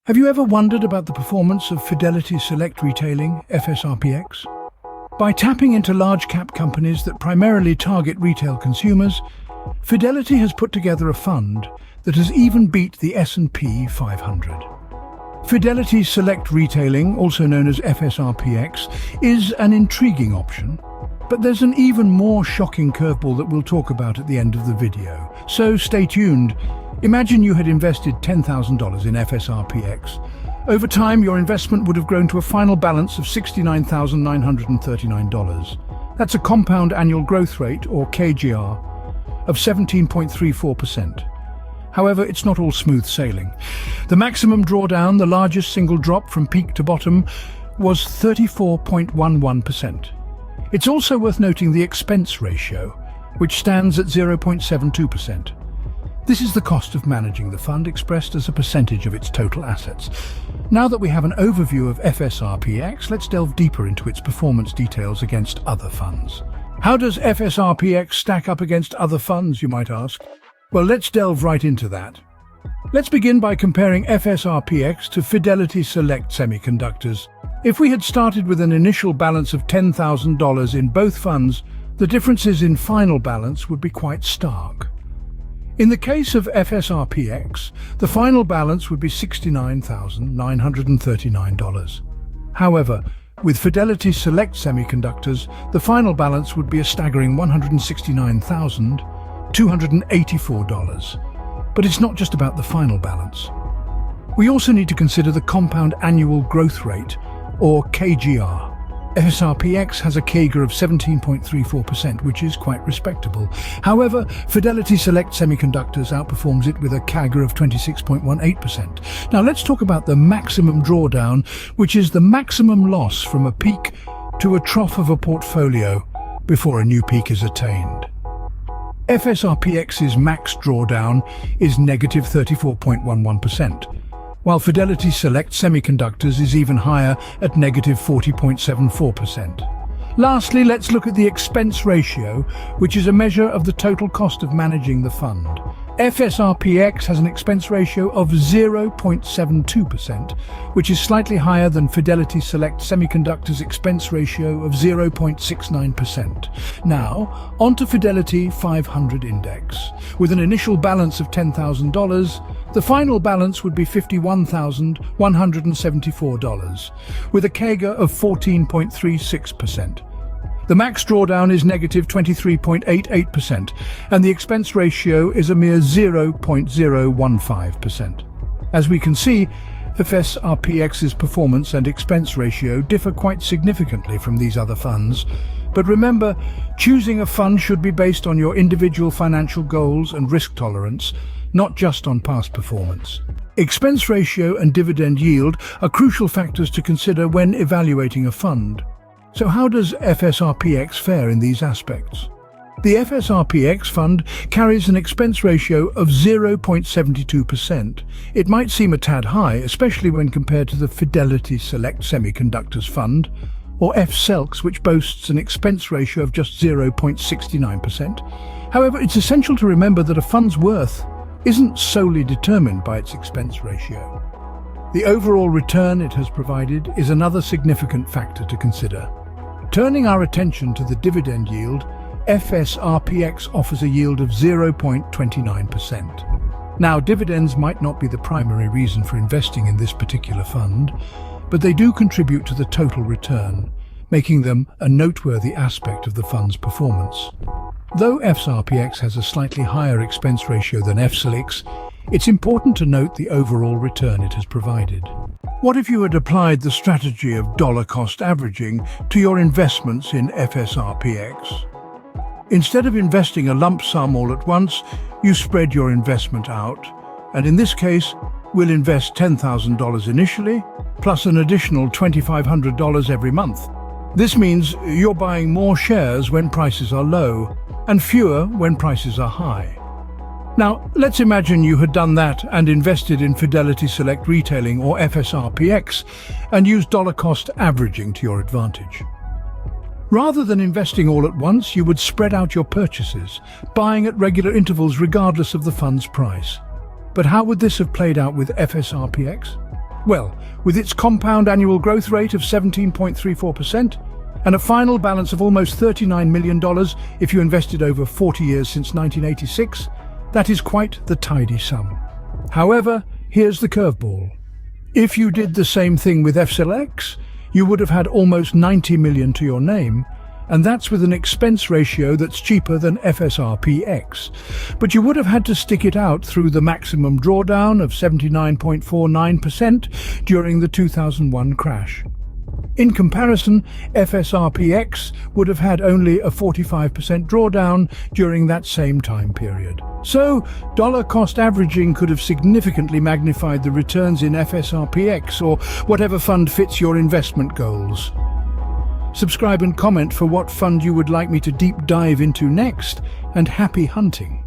Have you ever wondered about the performance of Fidelity Select Retailing, FSRPX? By tapping into large-cap companies that primarily target retail consumers, Fidelity has put together a fund that has even beat the S&P 500. Fidelity Select Retailing, also known as FSRPX, is an intriguing option, but there's an even more shocking curveball that we'll talk about at the end of the video. So stay tuned. Imagine you had invested $10,000 in FSRPX. Over time, your investment would have grown to a final balance of $69,939. That's a compound annual growth rate, or KGR, of 17.34%. However, it's not all smooth sailing. The maximum drawdown, the largest single drop from peak to bottom, was 34.11%. It's also worth noting the expense ratio, which stands at 0.72%. This is the cost of managing the fund expressed as a percentage of its total assets. Now that we have an overview of FSRPX, let's delve deeper into its performance details against other funds. How does FSRPX stack up against other funds, you might ask? Well, let's delve right into that. Let's begin by comparing FSRPX to Fidelity Select Semiconductors. If we had started with an initial balance of $10,000 in both funds, the differences in final balance would be quite stark. In the case of FSRPX, the final balance would be $69,939. However, with Fidelity Select Semiconductors, the final balance would be a staggering $169,284. But it's not just about the final balance. We also need to consider the compound annual growth rate, or KGR. FSRPX has a CAGR of 17.34%, which is quite respectable. However, Fidelity Select Semiconductors outperforms it with a CAGR of 26.18%. Now let's talk about the maximum drawdown, which is the maximum loss from a peak to a trough of a portfolio before a new peak is attained. FSRPX's max drawdown is negative 34.11%. while Fidelity Select Semiconductors is even higher at negative 40.74%. Lastly, let's look at the expense ratio, which is a measure of the total cost of managing the fund. FSRPX has an expense ratio of 0.72%, which is slightly higher than Fidelity Select Semiconductors' expense ratio of 0.69%. Now, onto Fidelity 500 Index. With an initial balance of $10,000, the final balance would be $51,174, with a CAGR of 14.36%. The max drawdown is negative 23.88%, and the expense ratio is a mere 0.015%. As we can see, FSRPX's performance and expense ratio differ quite significantly from these other funds. But remember, choosing a fund should be based on your individual financial goals and risk tolerance, not just on past performance. Expense ratio and dividend yield are crucial factors to consider when evaluating a fund. So how does FSRPX fare in these aspects? The FSRPX fund carries an expense ratio of 0.72%. It might seem a tad high, especially when compared to the Fidelity Select Semiconductors fund, or FSELCS, which boasts an expense ratio of just 0.69%. However, it's essential to remember that a fund's worth isn't solely determined by its expense ratio. The overall return it has provided is another significant factor to consider. Turning our attention to the dividend yield, FSRPX offers a yield of 0.29%. Now, dividends might not be the primary reason for investing in this particular fund, but they do contribute to the total return, making them a noteworthy aspect of the fund's performance. Though FSRPX has a slightly higher expense ratio than FSELCS, it's important to note the overall return it has provided. What if you had applied the strategy of dollar cost averaging to your investments in FSRPX? Instead of investing a lump sum all at once, you spread your investment out, and in this case, we'll invest $10,000 initially, plus an additional $2,500 every month. This means you're buying more shares when prices are low, and fewer when prices are high. Now, let's imagine you had done that and invested in Fidelity Select Retailing, or FSRPX, and used dollar cost averaging to your advantage. Rather than investing all at once, you would spread out your purchases, buying at regular intervals regardless of the fund's price. But how would this have played out with FSRPX? Well, with its compound annual growth rate of 17.34% and a final balance of almost $39 million if you invested over 40 years since 1986, that is quite the tidy sum. However, here's the curveball. If you did the same thing with FSLX, you would have had almost $90 million to your name, and that's with an expense ratio that's cheaper than FSRPX. But you would have had to stick it out through the maximum drawdown of 79.49% during the 2001 crash. In comparison, FSRPX would have had only a 45% drawdown during that same time period. So, dollar cost averaging could have significantly magnified the returns in FSRPX or whatever fund fits your investment goals. Subscribe and comment for what fund you would like me to deep dive into next, and happy hunting.